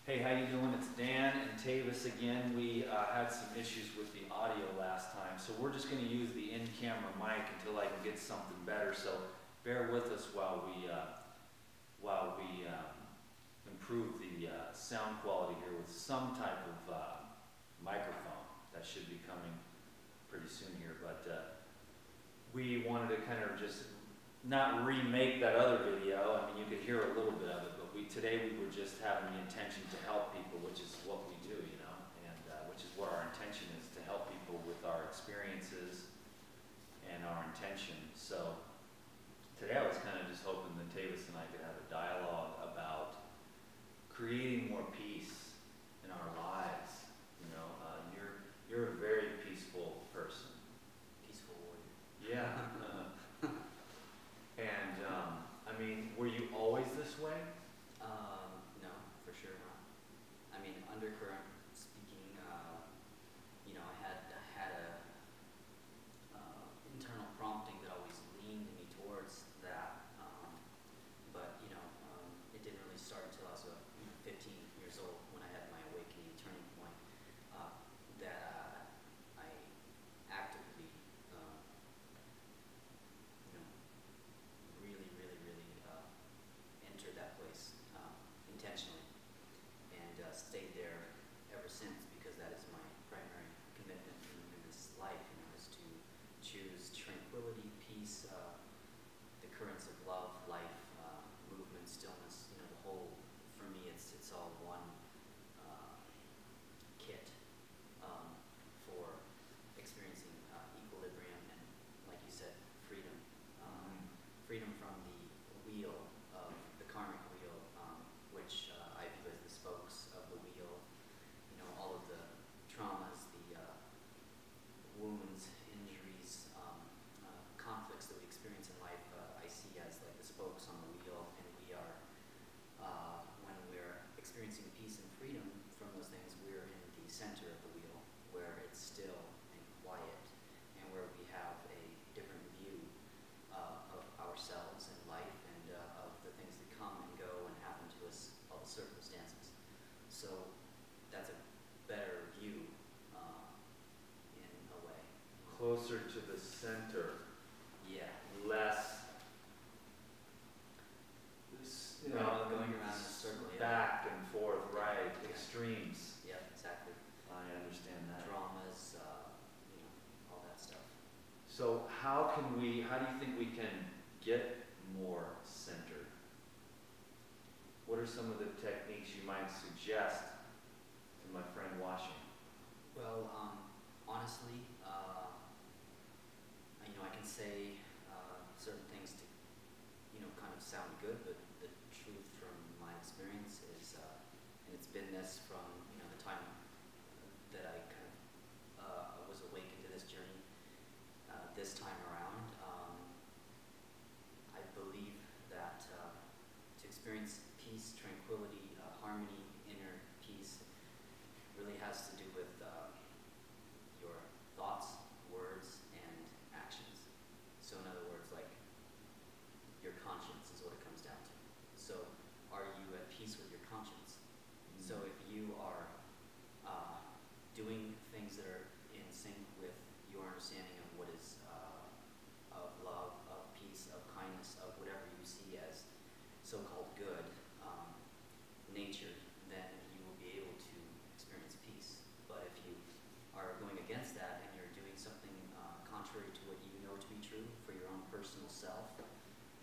Hey, how you doing? It's Dan and Tavis again. We had some issues with the audio last time, so we're just going to use the in-camera mic until I can get something better. So bear with us while we improve the sound quality here with some type of microphone that should be coming pretty soon here. But we wanted to kind of just not remake that other video. I mean, you could hear a little bit of it, but today we were just having the intention to help people, which is what we do, you know, and which is what our intention is, to help people with our experiences and our intention. So today I was kind of just hoping that Tavis and I could have a dialogue about creating more peace in our lives. You know, you're a very peaceful person. Peaceful warrior. Yeah. And I mean, were you always this way? No, for sure not. I mean, undercurrent speaking, you know, I had a internal prompting that always leaned me towards that. But you know, it didn't really start until I was 15 years old when I had my awakening turning point. That I actively, you know, really entered that place intentionally, and stayed there ever since, because that is my primary commitment in this life. You know, is to choose tranquility, peace, the currents of love, life, movement, stillness. You know, the whole. For me, it's all one kit for experiencing equilibrium and, like you said, freedom. Freedom from the wheel of the karmic wheel, which I view as the spokes of the wheel. You know, all of the traumas, the wounds, injuries, conflicts that we experience in life, I see as like the spokes on the wheel, and we are, when we're experiencing peace and freedom from those things, we're in the center of the wheel, where it's still and quiet, and where we have a different view of ourselves and life, and of the things that come and go and happen to us, all the circumstances. So that's a better view in a way. Closer to the center. Yeah. Less, you know, Going around in a circle. Yeah. back and forth, right? Extremes. Yeah, exactly. I understand that. Dramas, you know, all that stuff. So how do you think we can get more centered? What are some of the techniques you might suggest to my friend Washing? Well, honestly, you know, I can say certain things to, you know, kind of sound good, but the truth from my experience is, and it's been this from, you know, the time that I kind of was awakened to this journey, this time around, I believe that to experience peace, tranquility, harmony, inner peace, really has to do with your thoughts, words, and actions. So in other words, like, your conscience is what it comes down to. So are you at peace with your conscience? So if you are doing things that are in sync with your understanding of what is of love, of peace, of kindness, of whatever you see as so-called good nature, then you will be able to experience peace. But if you are going against that and you're doing something contrary to what you know to be true for your own personal self,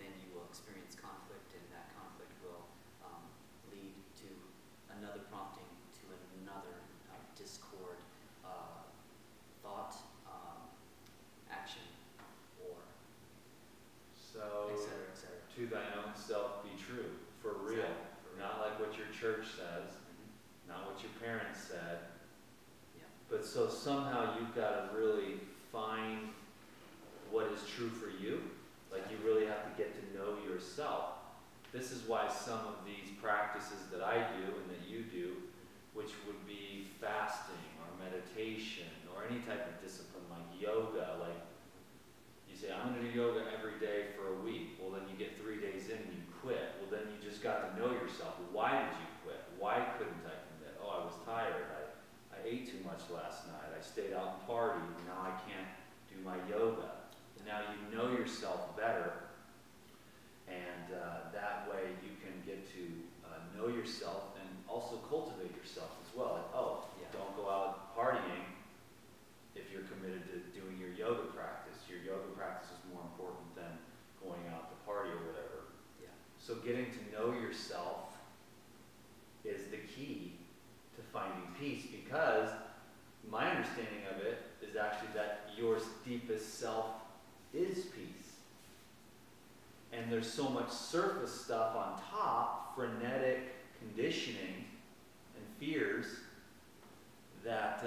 then you will experience conflict, and that conflict will lead to another prompting, to another discord, thought, action, or So, et cetera, et cetera. to thine own self be true, for real. Exactly, for real. Not like what your church says, Mhm. not what your parents said. Yeah. But so somehow you've got to really find what is true for you. Like, you really have to get to know yourself. This is why some of these practices that I do and that you do, which would be fasting or meditation or any type of discipline like yoga, like you say, I'm going to do yoga every day for a week. Well, then you get 3 days in and you quit. Well, then you just got to know yourself. Why did you quit? Why couldn't I last night. I stayed out and partied. Now I can't do my yoga. Now you know yourself better, and that way you can get to know yourself and also cultivate yourself as well. Like, oh, don't go out partying if you're committed to doing your yoga practice. Your yoga practice is more important than going out to party or whatever. Yeah. So getting to know yourself is the key to finding peace, because my understanding of it is actually that your deepest self is peace. And there's so much surface stuff on top, frenetic conditioning and fears, that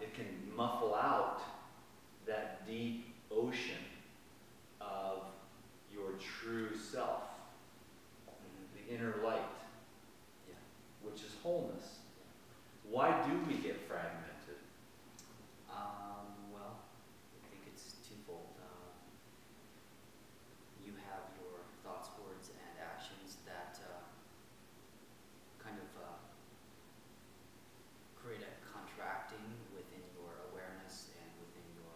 it can muffle out that deep ocean of your true self, the inner light, which is wholeness. Why do we get fragmented? Well, I think it's twofold. You have your thoughts, words, and actions that kind of create a contracting within your awareness and within your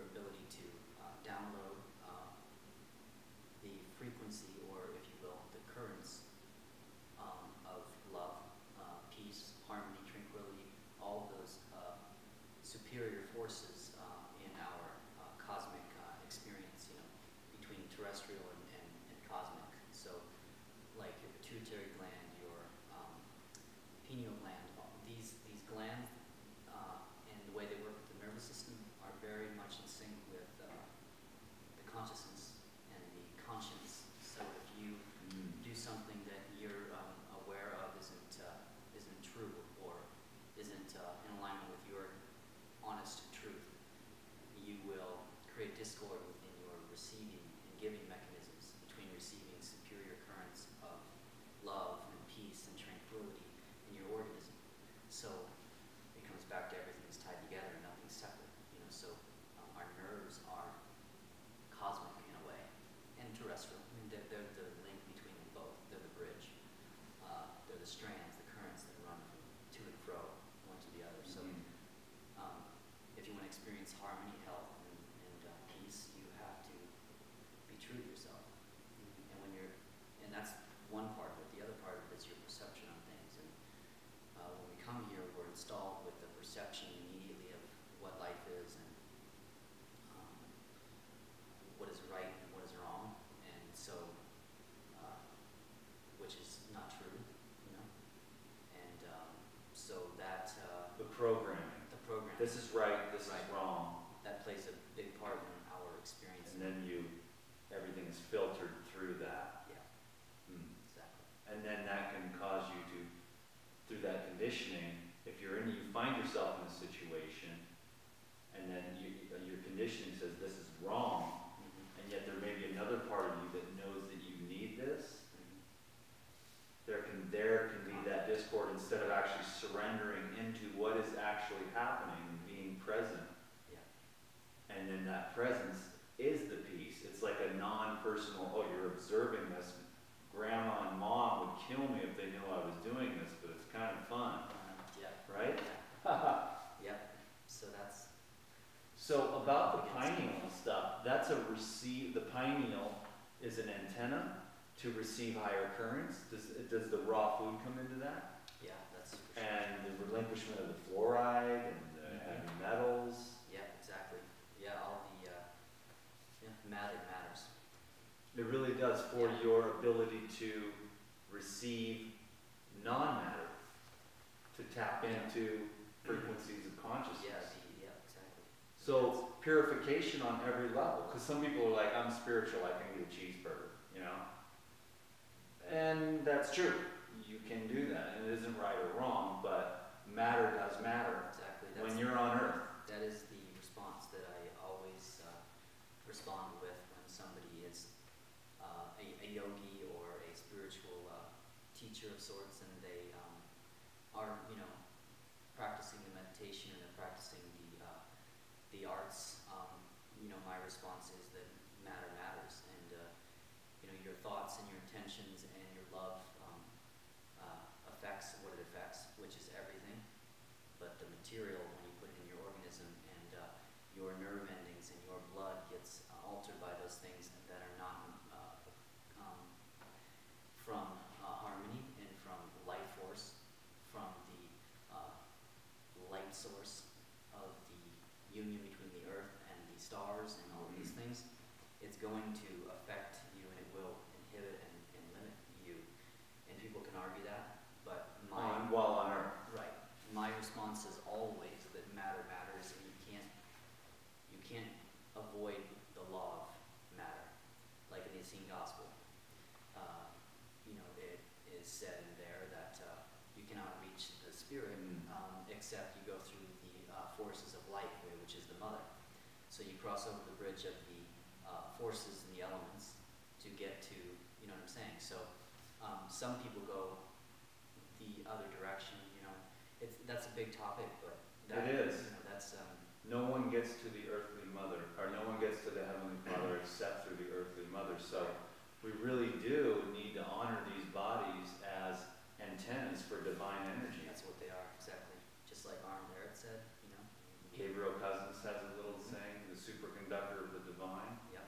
ability to download the frequency, or if you will, the currents of love, peace, harmony, tranquility, all of those superior forces in our cosmic experience, between terrestrial and cosmic. So, like your pituitary gland, your pineal gland, these glands and the way they work with the nervous system are very much in sync with the consciousness and the conscience. So if you do something that you're aware of isn't true, or isn't in alignment with your honest truth, you will create discord within your receiving and giving mechanisms, between receiving superior currents of love and peace and tranquility in your organism. So it comes back to everything's tied together and nothing's separate. So our nerves are cosmic in a way, and terrestrial. I mean, they're the link between them both. They're the bridge. They're the strands, the currents that run from to and fro, one to the other. So if you want to experience harmony, health, and peace, you have to be true to yourself. And that's one part of it. The other part of it is your perception on things. And when we come here, we're installed with the perception immediately of what life is, and what is right and what is wrong, and so, which is not true, and so that The programming. the program, This is right, this Right. is wrong. that plays a big part in our experience. And then everything is filtered through that. Yeah, exactly. And then that can cause you to, through that conditioning, if you find yourself in a situation, and then your conditioning says this is wrong, and yet there may be another part of you that knows that you need this, there can be that discord, instead of actually surrendering into what is actually happening and being present. Yeah. And then that presence is the peace. It's like a non-personal, oh, you're observing this. Grandma and mom would kill me if they knew I was doing this, but it's kind of fun, Yeah. right? Yeah. So that's. So about the pineal stuff, that's the pineal is an antenna to receive higher currents. Does the raw food come into that? Yeah, that's for sure. And the relinquishment of the fluoride and the heavy metals. Yeah, exactly. Yeah, all the matter matters. It really does, for your ability to receive non-matter, to tap into frequencies of consciousness. Yeah, exactly. So purification on every level, because some people are like, I'm spiritual, I can eat a cheeseburger, and that's true. You can do that, and it isn't right or wrong, but matter does matter. Exactly. When you're on Earth. That is the response that I always respond with when somebody is a yogi or a spiritual teacher of sorts, and they are, practicing the meditation and they're practicing the arts. My response is that matter matters, and your thoughts and your intentions and your love affects what it affects, which is everything. but the material when you put it in your organism and your nerve endings and your blood gets altered by those things that are not from harmony and from life force, from the light source of the union between the earth and the stars and all of these things. It's going to affect you, and it will inhibit and limit you. And people can argue that, but while on earth. right, my response is always that matter matters, and you can't avoid the law of matter, like in the Essene Gospel. It is said in there that you cannot reach the spirit except you go through the forces of life, which is the mother. So you cross over the bridge of the forces and the elements to get to, you know what I'm saying? So some people go the other direction, that's a big topic, but that, it is. That's No one gets to the earthly mother, or no one gets to the heavenly Father except through the earthly mother. So we really do need to honor these bodies as antennas for divine energy. that's what they are, exactly. Just like Arnold Ehret said, Gabriel Cousins has a little saying, the superconductor of the divine. Yeah.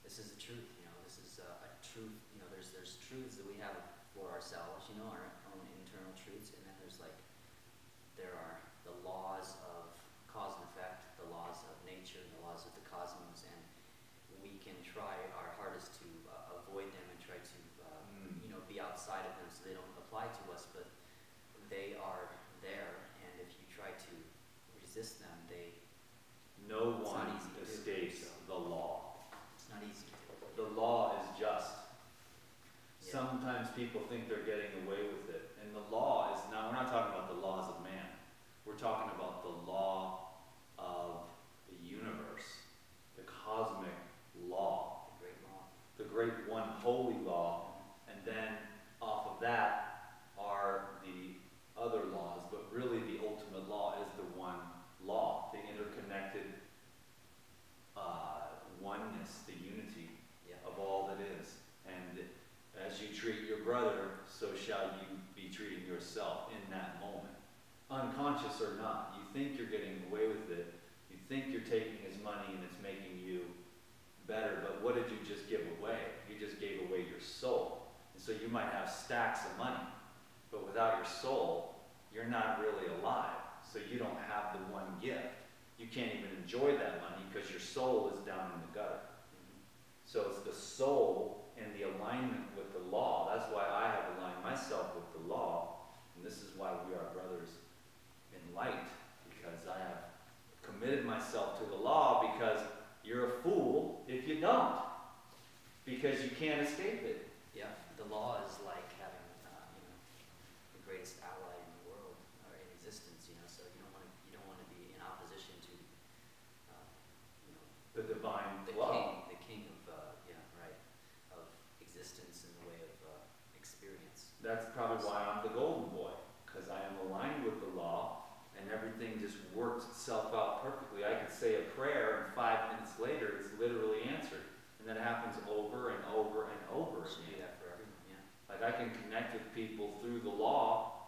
This is the truth, this is a truth, there's truths that we have for ourselves, our own internal truths, and then there are the laws of cause and effect, the laws of nature, the laws of the cosmos, and we can try our hardest to avoid them and try to, be outside of them so they don't apply to us, but they are there, and if you try to resist them, no it's one not easy to do, escapes so the law. it's not easy to do. The law is just. Yeah. Sometimes people think they're getting away with it, and the law is not, we're not talking about the laws of man. We're talking about the law of the universe, the cosmic law, The great law. the great one holy law, and then off of that are the other laws, but really the ultimate law is the one law, the interconnected oneness, the unity Yeah. of all that is. And as you treat your brother, so shall you be treating yourself in that moment. Unconscious or not, you think you're getting away with it, you think you're taking his money and it's making you better, but what did you just give away? You just gave away your soul. And so you might have stacks of money, but without your soul, you're not really alive. So you don't have the one gift. You can't even enjoy that money because your soul is down in the gutter. So it's the soul and the alignment with the law. That's why I have aligned myself with the law. And this is why we are brothers in light, because I have committed myself to the law, because you're a fool if you don't. Because you can't escape it. Yeah, the law is like having, the greatest ally in the world, or in existence, so you don't want to be in opposition to, The divine the law. king of existence in the way of experience. That's probably why I'm the golden boy, because I am aligned with the law, and everything just works itself out perfectly. I could say a prayer, and 5 minutes later, it's literally answered. And that happens over and over and over Should do again. that for everyone, yeah. Like I can connect with people through the law,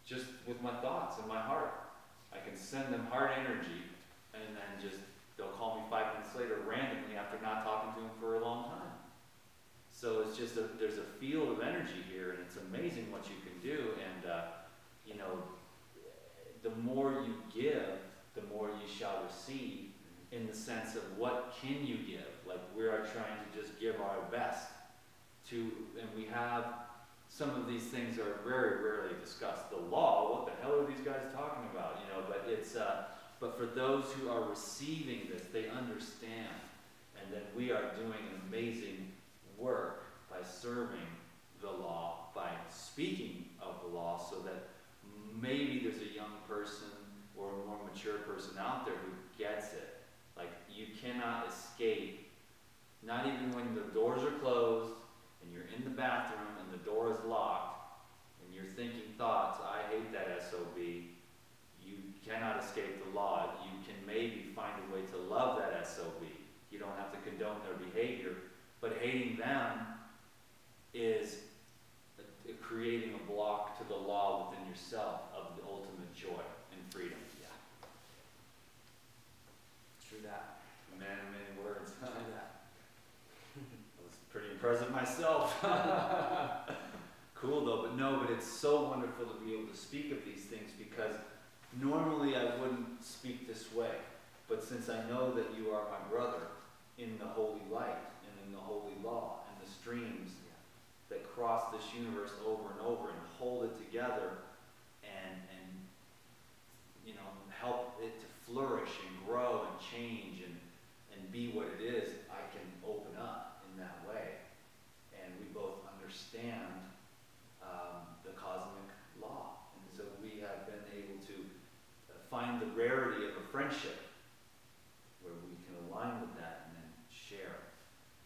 just with my thoughts and my heart. I can send them heart energy, and then they'll call me 5 minutes later randomly after not talking to them for a long time. So it's just there's a field of energy here, and it's amazing what you can do. And the more you give, the more you shall receive. In the sense of what can you give? Like we are trying to just give our best to, and we have some of these things are very rarely discussed. The law, what the hell are these guys talking about? But it's but for those who are receiving this, they understand, and then we are doing an amazing work by serving the law, by speaking of the law, so that maybe there's a young person or a more mature person out there who gets it. Like, you cannot escape, not even when the doors are closed, and you're in the bathroom, and the door is locked, and you're thinking thoughts, I hate that SOB, you cannot escape the law. You can maybe find a way to love that SOB. You don't have to condone their behavior, but hating them is creating a block to the law within yourself of the ultimate joy. present myself. Cool though, but it's so wonderful to be able to speak of these things, because normally I wouldn't speak this way. But since I know that you are my brother in the holy light and in the holy law and the streams that cross this universe over and over and hold it together and you know, help it to flourish and grow and change and be what it is, I can open up in that way. And we both understand the cosmic law. And so we have been able to find the rarity of a friendship where we can align with that and then share.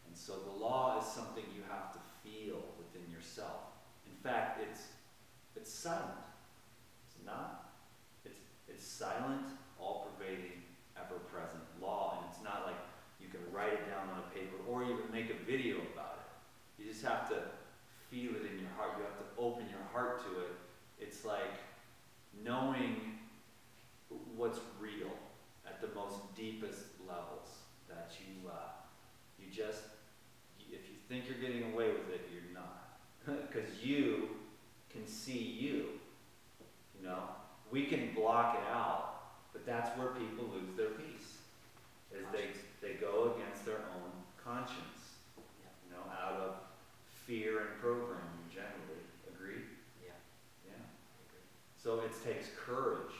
And so the law is something you have to feel within yourself. In fact, it's silent. It's not. It's silent, all-pervading, ever-present law. And it's not like you can write it down on a paper or even make a video about it. You just have to feel it in your heart. You have to open your heart to it. It's like knowing what's real at the most deepest levels, that you just, if you think you're getting away with it, you're not. Because you can see you, you know? We can block it out, but that's where people lose their peace, is they go against their own conscience, you know, out of fear and programming generally. Agree? Yeah. Yeah. I agree. So it takes courage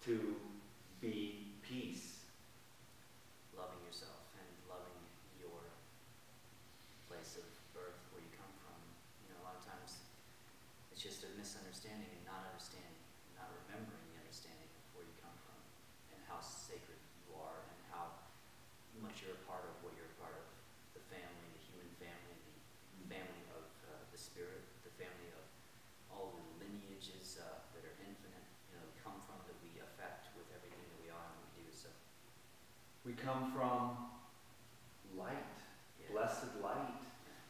to be peace. Loving yourself and loving your place of birth, where you come from. You know, a lot of times it's just a misunderstanding and not understanding, not remembering the understanding of where you come from and how sacred you are and how much you're a part of what you're a part of. The family, the human family, the family of the spirit, the family of all the lineages that are infinite, you know, we come from, that we affect with everything that we are and we do. So We come from light, blessed light.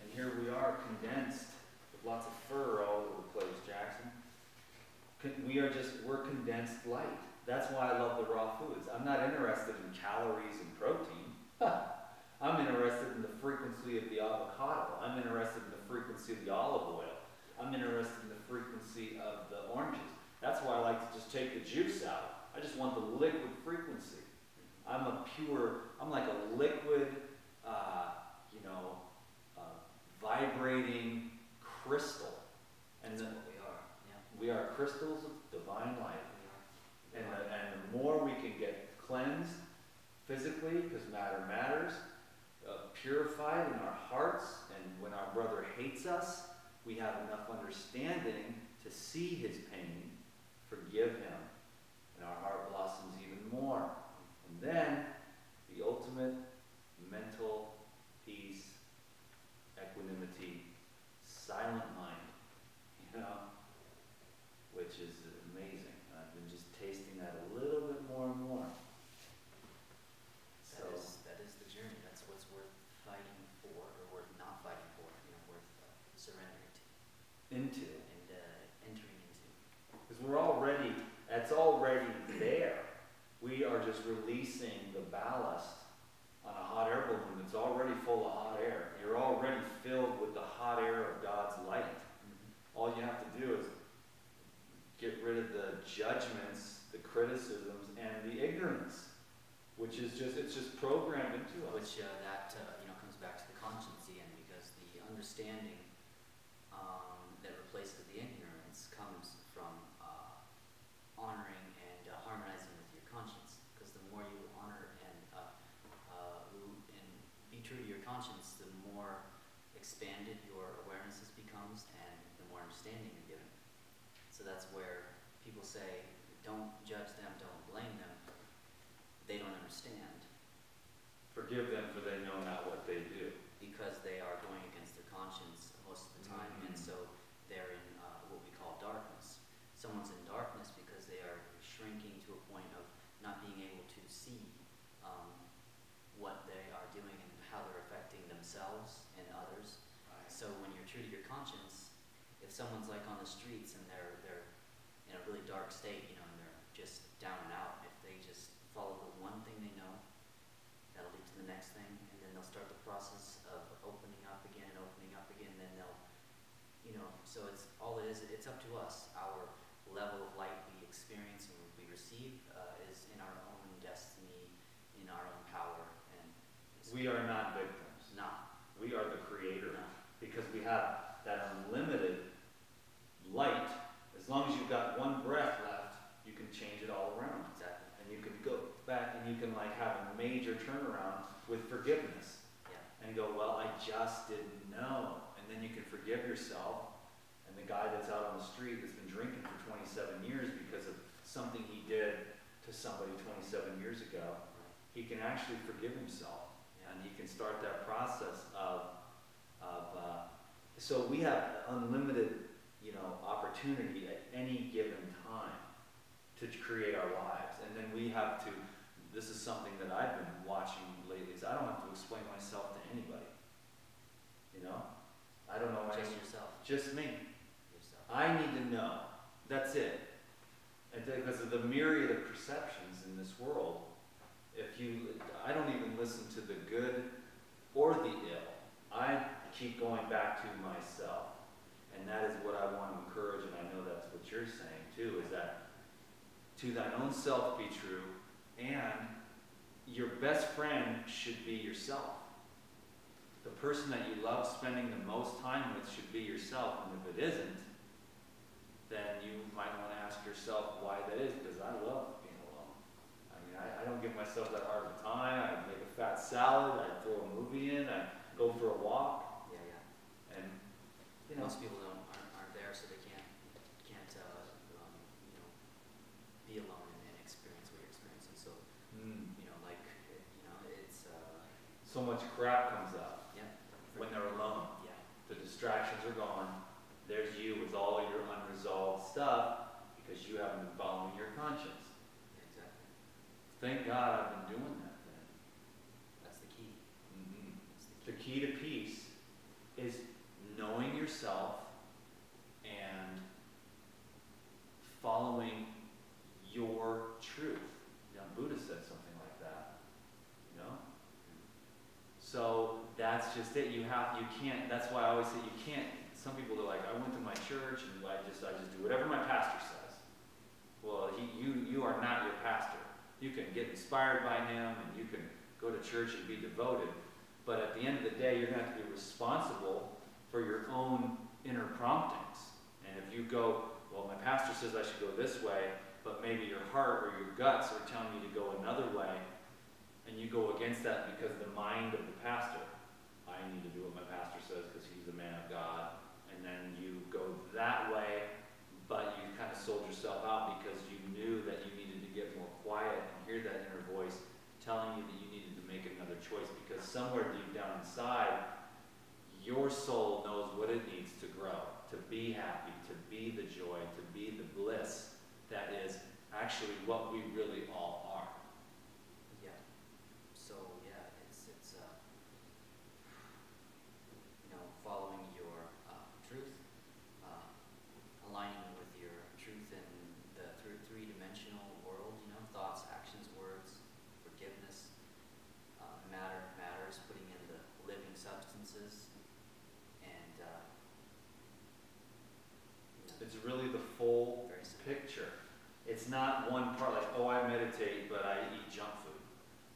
And here we are, condensed, with lots of fur all over the place, Jackson. We're condensed light. That's why I love the raw foods. I'm not interested in calories and protein. I'm interested in the frequency of the avocado. I'm interested in the frequency of the olive oil. I'm interested in the frequency of the oranges. That's why I like to just take the juice out. I just want the liquid frequency. I'm like a liquid, vibrating crystal. And that's what we are. Yeah. We are crystals of divine light. We are. And the more we can get cleansed physically, because matter matters, purified in our hearts, and when our brother hates us, we have enough understanding to see his pain, forgive him, and our heart blossoms even more. And then, the ultimate mental peace, equanimity, silent mind, you know, which is amazing. I've been just tasting that a little bit more and more. So That is the journey. That's what's worth fighting for, or worth not fighting for, you know, worth surrendering to. into. And entering into. Because it's already there. We are just releasing the ballast on a hot air balloon that's already full of hot air. You're already filled with the hot air of God's light. All you have to do is get rid of the judgments, the criticisms, and the ignorance, which is it's just programmed into us. Which comes back to the conscience again, because the understanding that replaces the ignorance comes from honoring and harmonizing with your conscience. Because the more you honor and be true to your conscience, the more expanded your awareness becomes, and the more understanding you're given. So that's where people say, don't judge them, don't blame them. They don't understand. Forgive them, for they know not what they do. Because they are going against their conscience most of the time, and so they're in what we call darkness. Someone's in darkness because they are shrinking to a point of not being able to see what they are doing and how they're affecting themselves and others. Right. So when you're true to your conscience, if someone's like on the streets and they're in a really dark state, you know, and they're just down and out, if they just follow the one thing they know, that'll lead to the next thing, and then they'll start the process of opening up again and you know, so it's all it is. It's up to us. Our level of light we experience and we receive is in our own destiny, in our own power, and We are not victims. not. We are the creator. No. Because we have that unlimited light. As long as you've got one breath left, you can change it all around. Exactly. And you can go back and you can like have a major turnaround with forgiveness. Yeah. And go, well, I just didn't know. And then you can forgive yourself. And the guy that's out on the street that's been drinking for 27 years because of something he did to somebody 27 years ago, he can actually forgive himself. Yeah. And he can start that process so we have unlimited, you know, opportunity at any given time to create our lives. And then we have to, this is something that I've been watching lately, is I don't have to explain myself to anybody. You know? I don't know Just any, yourself. just me. Yourself. I need to know. That's it. And because of the myriad of perceptions in this world, I don't even listen to the good or the ill. I keep going back to myself. And that is what I want to encourage, and I know that's what you're saying too, is that to thine own self be true, and your best friend should be yourself. The person that you love spending the most time with should be yourself, and if it isn't, then you might want to ask yourself why that is, because I love being alone. I mean, I don't give myself that hard of a time. I make a fat salad, I throw a movie in, I go for a walk, Yeah, yeah. and, you know, Most people aren't there, so they can't you know, be alone and experience what you're experiencing. So, you know, like, you know, it's so much crap comes up yeah. when they're alone. Yeah. The distractions are gone. There's you with all your unresolved stuff because you haven't been following your conscience. Yeah, exactly. Thank God I've been doing that then. That's the key. That's The key to peace is knowing yourself and following your truth. You know, Buddha said something like that. You know? So that's just it. You can't, that's why I always say you can't, some people are like, I went to my church and I just do whatever my pastor says. Well, you are not your pastor. You can get inspired by him and you can go to church and be devoted. But at the end of the day, you're going to have to be responsible for your own inner promptings. And if you go, well, my pastor says I should go this way, but maybe your heart or your guts are telling you to go another way, and you go against that because the mind of the pastor, I need to do what my pastor says because he's the man of God, and then you go that way, but you kind of sold yourself out because you knew that you needed to get more quiet and hear that inner voice telling you that you needed to make another choice, because somewhere deep down inside, your soul knows what it needs to grow, to be happy, to be the joy, to be the bliss that is actually what we really all are. Yeah. So yeah, it's you know, following your truth, aligning with your truth in the three-dimensional world. You know, thoughts, actions, words, forgiveness, matters, putting in the living substances, and you know, It's really the full very simple. picture. It's not one part like, oh, I meditate, but I eat junk food.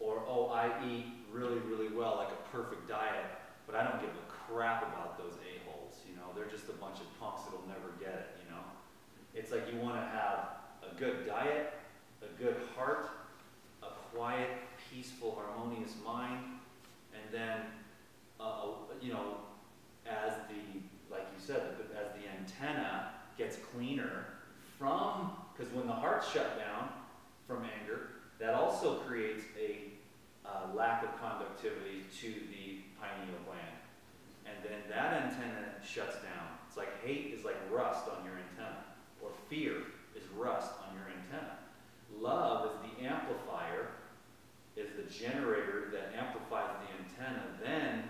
Or, oh, I eat really, really well, like a perfect diet, but I don't give a crap about those a-holes, you know? They're just a bunch of punks that'll never get it, you know? It's like you want to have a good diet, a good heart, a quiet, peaceful, harmonious mind, and then, you know, as like you said, as the antenna gets cleaner from, because when the heart's shut down from anger, that also creates a lack of conductivity to the pineal gland. And then that antenna shuts down. It's like hate is like rust on your antenna, or fear is rust on your antenna. Love is the amplifier, is the generator that amplifies the antenna. Then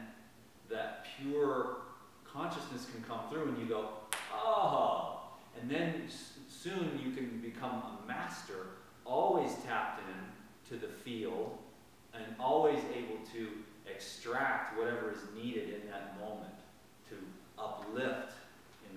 that pure consciousness can come through and you go, oh, and then soon you can become a master, always tapped in to the field and always able to extract whatever is needed in that moment to uplift in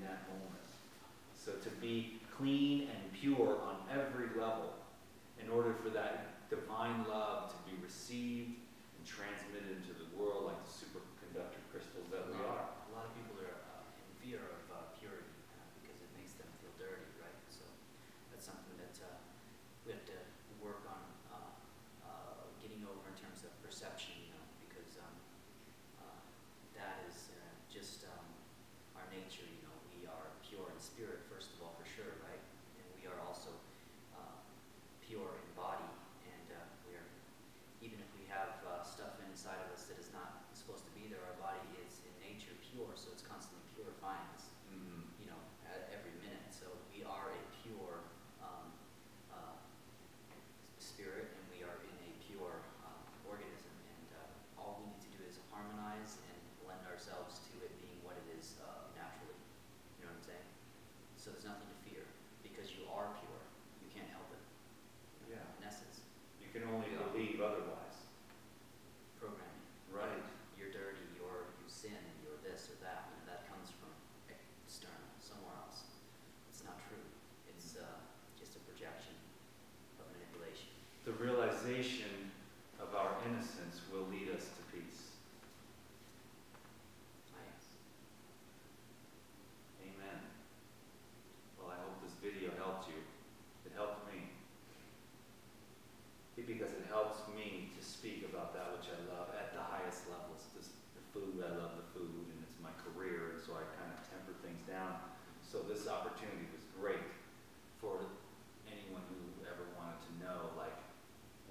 spirit, first of all, for sure, right? And we are also pure in body, and we are, even if we have stuff inside of us that is not supposed to be there, our body is in nature pure, so it's constantly purifying us, you know, at every minute. So we are a pure spirit, and we are in a pure organism, and all we need to do is harmonize and lend ourselves to it being what it is naturally. You know what I'm saying? So there's nothing to fear, because you are pure. You can't help it. Yeah. In essence, You can only believe otherwise. programming. Right. You're dirty, you sin, you're this or that. You know, that comes from external, somewhere else. It's not true. It's just a projection of manipulation. The realization of our innocence will lead us to peace. Yes. Amen. Well, I hope this video helped you. It helped me. Because it helps me to speak about that which I love at the highest levels. Just the food, I love the food, and it's my career, and so I kind of temper things down. So this opportunity was great for anyone who ever wanted to know, like,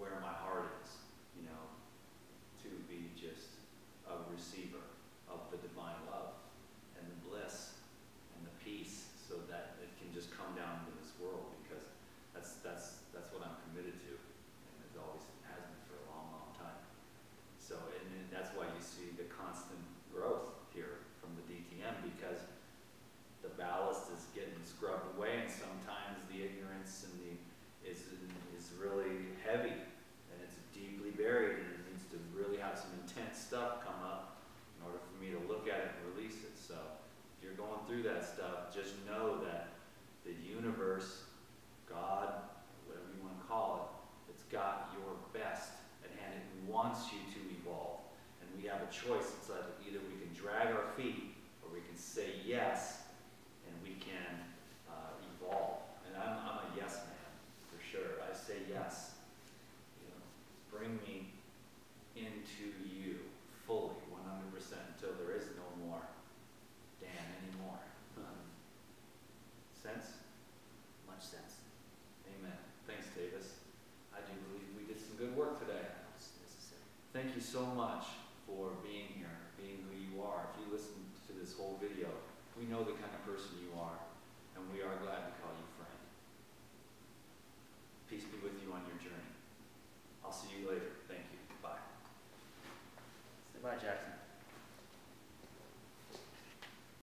where my heart is, you know, to be just a receiver of the divine love and the bliss and the peace, so that it can just come down into this world, because that's what I'm committed to, and it always has been for a long, long time. So, and that's why you see the constant growth here from the DTM, because the ballast is getting scrubbed away, and sometimes the ignorance and is really heavy, and it's deeply buried, and it needs to really have some intense stuff come up in order for me to look at it and release it. So if you're going through that stuff, just know that the universe, God, whatever you want to call it, it's got your best at hand. It wants you to evolve, and we have a choice. It's like either we can drag our feet, or we can say yes, and we can evolve. And I'm a yes man, for sure. I say yes. You know, bring me into you fully, 100%, until there is no more Dan anymore. Sense? Much sense. Amen. Thanks, Davis. I do believe we did some good work today. That was necessary. Thank you so much for being here, being who you are. If you listen to this whole video, we know the kind of person you are, and we are glad to